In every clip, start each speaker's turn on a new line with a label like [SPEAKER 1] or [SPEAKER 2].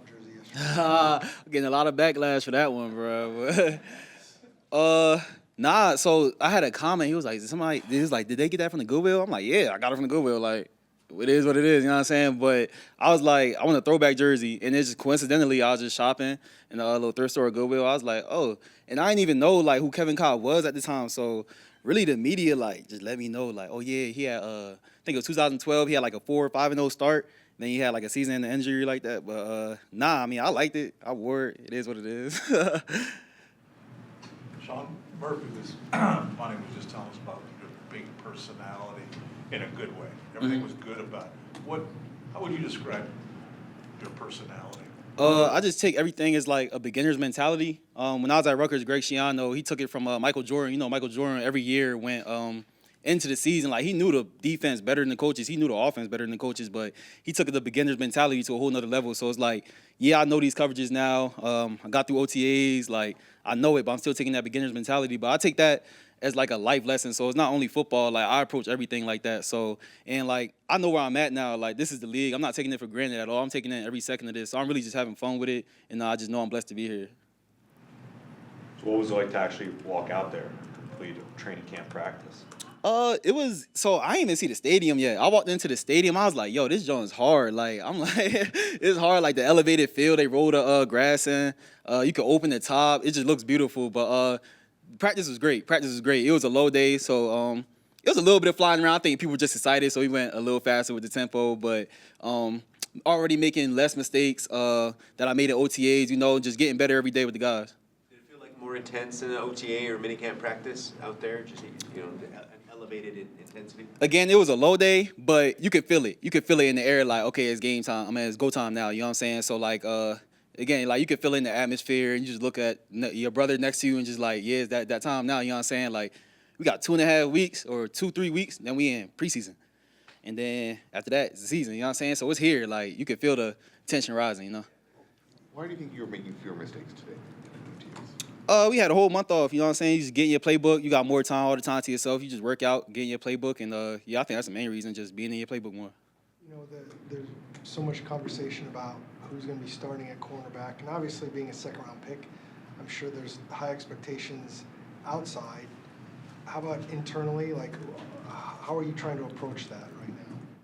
[SPEAKER 1] jersey yesterday.
[SPEAKER 2] Getting a lot of backlash for that one, bro. Nah. So I had a comment. He was like, did they get that from the Goodwill? I'm like, yeah, I got it from the Goodwill. Like, it is what it is. You know what I'm saying? But I was like, I want a throwback jersey, and it's just coincidentally, I was just shopping in a little thrift store at Goodwill. I was like, oh, and I didn't even know like who Kevin Cobb was at the time. So really, the media like just let me know like, oh yeah, he had I think it was 2012. He had like a 4-5-0 start. Then he had like a season in the injury like that. But nah, I mean, I liked it. I wore it. It is what it is.
[SPEAKER 3] Sean Murphy was Monty was just telling us about your big personality in a good way. Everything was good about it. How would you describe your personality?
[SPEAKER 2] I just take everything as like a beginner's mentality. When I was at Rutgers, Greg Schiano, he took it from Michael Jordan. You know, Michael Jordan every year went into the season, like he knew the defense better than the coaches. He knew the offense better than the coaches, but he took the beginner's mentality to a whole nother level. So it's like, yeah, I know these coverages now. I got through OTAs, like I know it, but I'm still taking that beginner's mentality. But I take that as like a life lesson. So it's not only football, like I approach everything like that. So, and like I know where I'm at now. Like this is the league. I'm not taking it for granted at all. I'm taking it every second of this. So I'm really just having fun with it, and I just know I'm blessed to be here.
[SPEAKER 4] So what was it like to actually walk out there and complete a training camp practice?
[SPEAKER 2] It was, so I didn't even see the stadium yet. I walked into the stadium, I was like, yo, this joint's hard. Like, I'm like, it's hard, like the elevated field, they roll the grass in. You can open the top, it just looks beautiful. But practice was great. It was a low day, so it was a little bit of flying around. I think people were just excited, so we went a little faster with the tempo. But already making less mistakes that I made at OTAs, you know, just getting better every day with the guys.
[SPEAKER 5] Did it feel like more intense in an OTA or minicamp practice out there? Just, you know, an elevated intensity?
[SPEAKER 2] Again, it was a low day, but you could feel it. You could feel it in the air, like, okay, it's game time. I mean, it's go time now. You know what I'm saying? So, like, again, like, you could feel it in the atmosphere, and you just look at your brother next to you and just like, yeah, it's that time now. You know what I'm saying? Like, we got 2.5 weeks or 2-3 weeks, then we in preseason. And then after that, it's the season. You know what I'm saying? So it's here. Like, you could feel the tension rising, you know?
[SPEAKER 6] Why do you think you were making fewer mistakes today?
[SPEAKER 2] We had a whole month off, you know what I'm saying? You just get in your playbook. You got more time, all the time to yourself. You just work out, get in your playbook, and yeah, I think that's the main reason, just being in your playbook more.
[SPEAKER 1] You know, there's so much conversation about who's going to be starting at cornerback, and obviously being a second-round pick, I'm sure there's high expectations outside. How about internally? Like, how are you trying to approach that right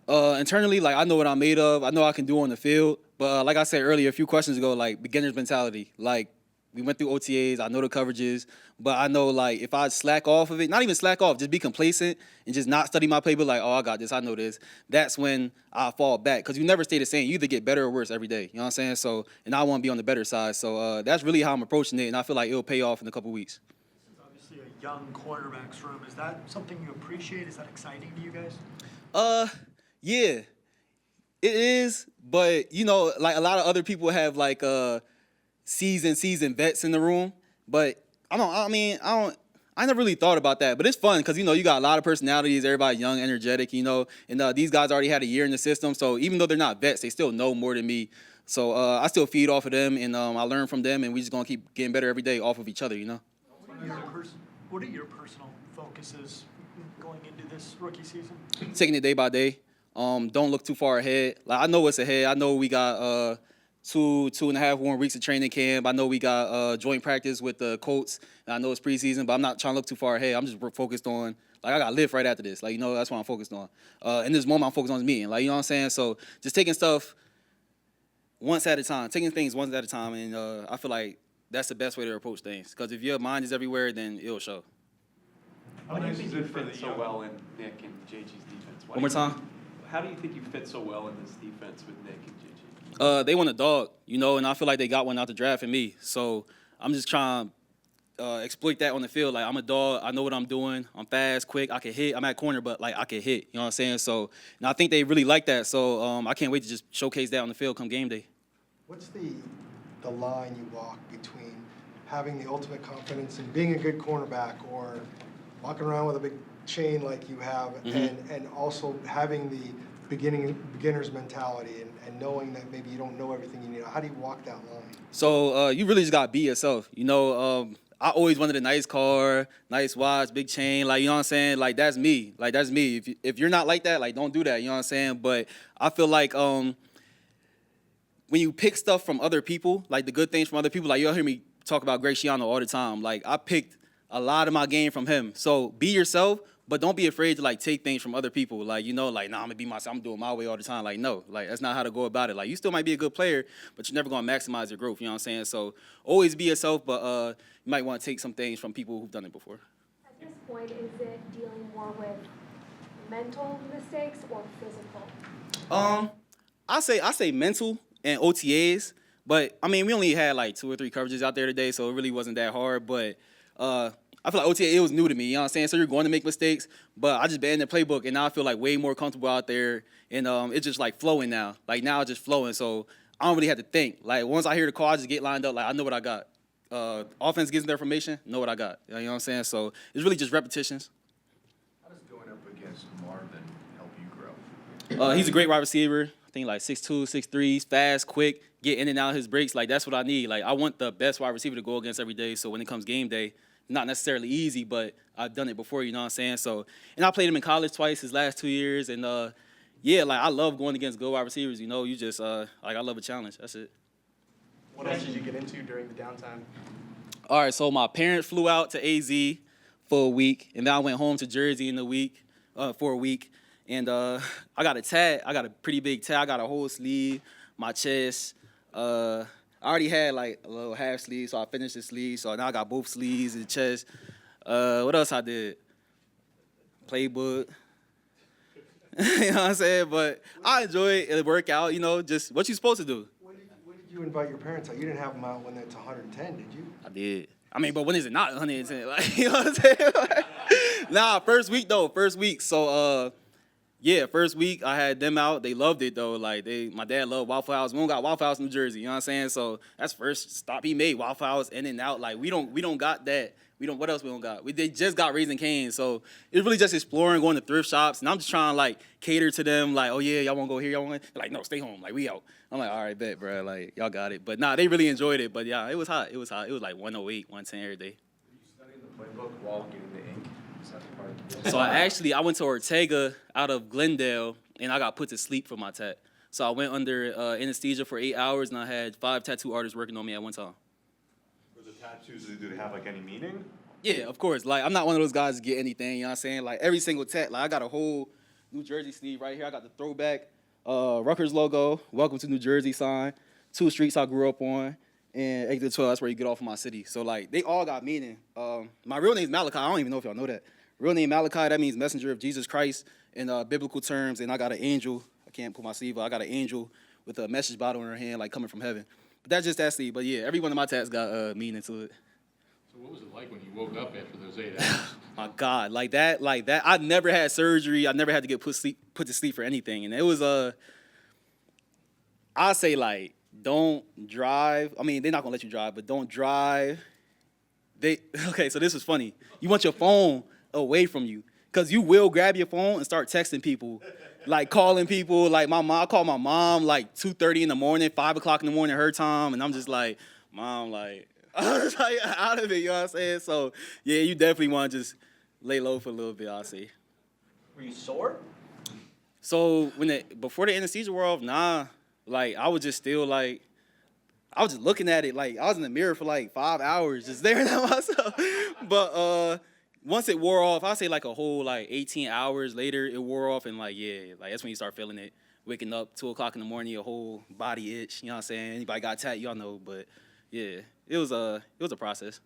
[SPEAKER 1] now?
[SPEAKER 2] Internally, like, I know what I'm made of. I know I can do on the field. But like I said earlier, a few questions ago, like, beginner's mentality. Like, we went through OTAs. I know the coverages. But I know, like, if I slack off of it, not even slack off, just be complacent and just not study my playbook, like, oh, I got this, I know this, that's when I fall back. Because you never stay the same. You either get better or worse every day. You know what I'm saying? So, and I want to be on the better side. So that's really how I'm approaching it, and I feel like it'll pay off in a couple weeks.
[SPEAKER 7] This is obviously a young quarterback's room. Is that something you appreciate? Is that exciting to you guys?
[SPEAKER 2] Yeah, it is. But, you know, like, a lot of other people have, like, seasoned vets in the room. But I never really thought about that. But it's fun because, you know, you got a lot of personalities, everybody young, energetic, you know. And these guys already had a year in the system. So even though they're not vets, they still know more than me. So I still feed off of them, and I learn from them, and we just going to keep getting better every day off of each other, you know.
[SPEAKER 7] What are your personal focuses going into this rookie season?
[SPEAKER 2] Taking it day by day. Don't look too far ahead. Like, I know what's ahead. I know we got 2.5 more weeks of training camp. I know we got joint practice with the Colts. And I know it's preseason, but I'm not trying to look too far ahead. I'm just focused on, like, I got to live right after this. Like, you know, that's what I'm focused on. In this moment, I'm focused on this meeting. Like, you know what I'm saying? So just taking stuff once at a time, taking things once at a time. And I feel like that's the best way to approach things. Because if your mind is everywhere, then it'll show.
[SPEAKER 8] How do you think you fit so well in Nick and JG's defense?
[SPEAKER 2] One more time?
[SPEAKER 8] How do you think you fit so well in this defense with Nick and JG?
[SPEAKER 2] They want a dog, you know, and I feel like they got one out the draft in me. So I'm just trying to exploit that on the field. Like, I'm a dog. I know what I'm doing. I'm fast, quick. I can hit. I'm at corner, but, like, I can hit. You know what I'm saying? So, and I think they really like that. So I can't wait to just showcase that on the field come game day.
[SPEAKER 1] What's the line you walk between having the ultimate confidence and being a good cornerback, or walking around with a big chain like you have, and also having the beginner's mentality and knowing that maybe you don't know everything you need? How do you walk that line?
[SPEAKER 2] So you really just got to be yourself. You know, I always wanted a nice car, nice watch, big chain. Like, you know what I'm saying? Like, that's me. Like, that's me. If you're not like that, like, don't do that. You know what I'm saying? But I feel like when you pick stuff from other people, like the good things from other people, like you'll hear me talk about Greg Schiano all the time. Like I picked a lot of my game from him. So be yourself, but don't be afraid to like take things from other people. Like, like, nah, I'm gonna be myself, I'm doing my way all the time. Like, no, like that's not how to go about it. Like you still might be a good player, but you're never gonna maximize your growth, you know what I'm saying? So always be yourself, but you might want to take some things from people who've done it before.
[SPEAKER 9] At this point, is it dealing more with mental mistakes or physical?
[SPEAKER 2] I say mental and OTAs, but I mean we only had like 2 or 3 coverages out there today, so it really wasn't that hard. But I feel like OTA, it was new to me, you know what I'm saying? So you're going to make mistakes, but I just been in the playbook, and now I feel like way more comfortable out there, and it's just like flowing now. Like now it's just flowing, so I don't really have to think. Like once I hear the call, I just get lined up. Like I know what I got. Offense gives me the information, know what I got. You know what I'm saying? So it's really just repetitions.
[SPEAKER 10] How does going up against Marvin help you grow?
[SPEAKER 2] He's a great wide receiver. I think like 6'2", 6'3", he's fast, quick, get in and out of his breaks. Like that's what I need. Like I want the best wide receiver to go against every day. So when it comes game day, not necessarily easy, but I've done it before, you know what I'm saying? So, and I played him in college twice his last 2 years, and yeah, like I love going against good wide receivers. You just like I love a challenge. That's it.
[SPEAKER 11] What else did you get into during the downtime?
[SPEAKER 2] All right, so my parents flew out to AZ for a week, and then I went home to Jersey for a week, and I got a tag. I got a pretty big tag. I got a whole sleeve, my chest. I already had like a little half sleeve, so I finished the sleeve. So now I got both sleeves and chest. What else I did? Playbook. You know what I'm saying? But I enjoy it. It work out, just what you supposed to do.
[SPEAKER 1] When did you invite your parents out? You didn't have them out when it's 110, did you?
[SPEAKER 2] I did. I mean, but when is it not 110? Like, you know what I'm saying? Like, nah, first week though. First week. So yeah, first week I had them out. They loved it though. Like my dad loved Waffle House. We don't got Waffle House in New Jersey. You know what I'm saying? So that's first stop he made. Waffle House in and out. Like we don't got that. What else we don't got? They just got Raising Cane's. So it's really just exploring, going to thrift shops, and I'm just trying to like cater to them. Like, oh yeah, y'all want to go here? Y'all want? Like, no, stay home. Like we out. I'm like, all right, bet, bro. Like y'all got it. But nah, they really enjoyed it. But yeah, it was hot. It was hot. It was like 108, 110 every day.
[SPEAKER 10] Were you studying the playbook while getting the ink? Is that part of the
[SPEAKER 2] So I went to Ortega out of Glendale, and I got put to sleep for my tat. So I went under anesthesia for 8 hours, and I had 5 tattoo artists working on me at one time.
[SPEAKER 4] For the tattoos, do they have like any meaning?
[SPEAKER 2] Yeah, of course. Like I'm not one of those guys to get anything. You know what I'm saying? Like every single tat. Like I got a whole New Jersey sleeve right here. I got the throwback Rutgers logo, "Welcome to New Jersey" sign, 2 streets I grew up on, and exit 12. That's where you get off of my city. So like they all got meaning. My real name's Malachi. I don't even know if y'all know that. Real name Malachi. That means messenger of Jesus Christ in biblical terms. And I got an angel. I can't put my sleeve up. I got an angel with a message bottle in her hand, like coming from heaven. But that's just that sleeve. But yeah, every one of my tats got meaning to it.
[SPEAKER 12] So what was it like when you woke up after those 8 hours?
[SPEAKER 2] My God, like that. I never had surgery. I never had to get put to sleep for anything. And it was I say like, don't drive. I mean, they're not gonna let you drive, but don't drive. Okay, so this is funny. You want your phone away from you, because you will grab your phone and start texting people, like calling people. Like I called my mom like 2:30 in the morning, 5 o'clock in the morning her time, and I'm just like, Mom, like, I was like out of it, you know what I'm saying? So yeah, you definitely want to just lay low for a little bit, I'll say.
[SPEAKER 11] Were you sore?
[SPEAKER 2] So before the anesthesia wore off, nah, like I was just still like, I was just looking at it, like I was in the mirror for like 5 hours just staring at myself. But once it wore off, I'd say like a whole like 18 hours later, it wore off, and like yeah, like that's when you start feeling it. Waking up 2 o'clock in the morning, your whole body itch, you know what I'm saying? Anybody got tat, y'all know, but yeah, it was a process.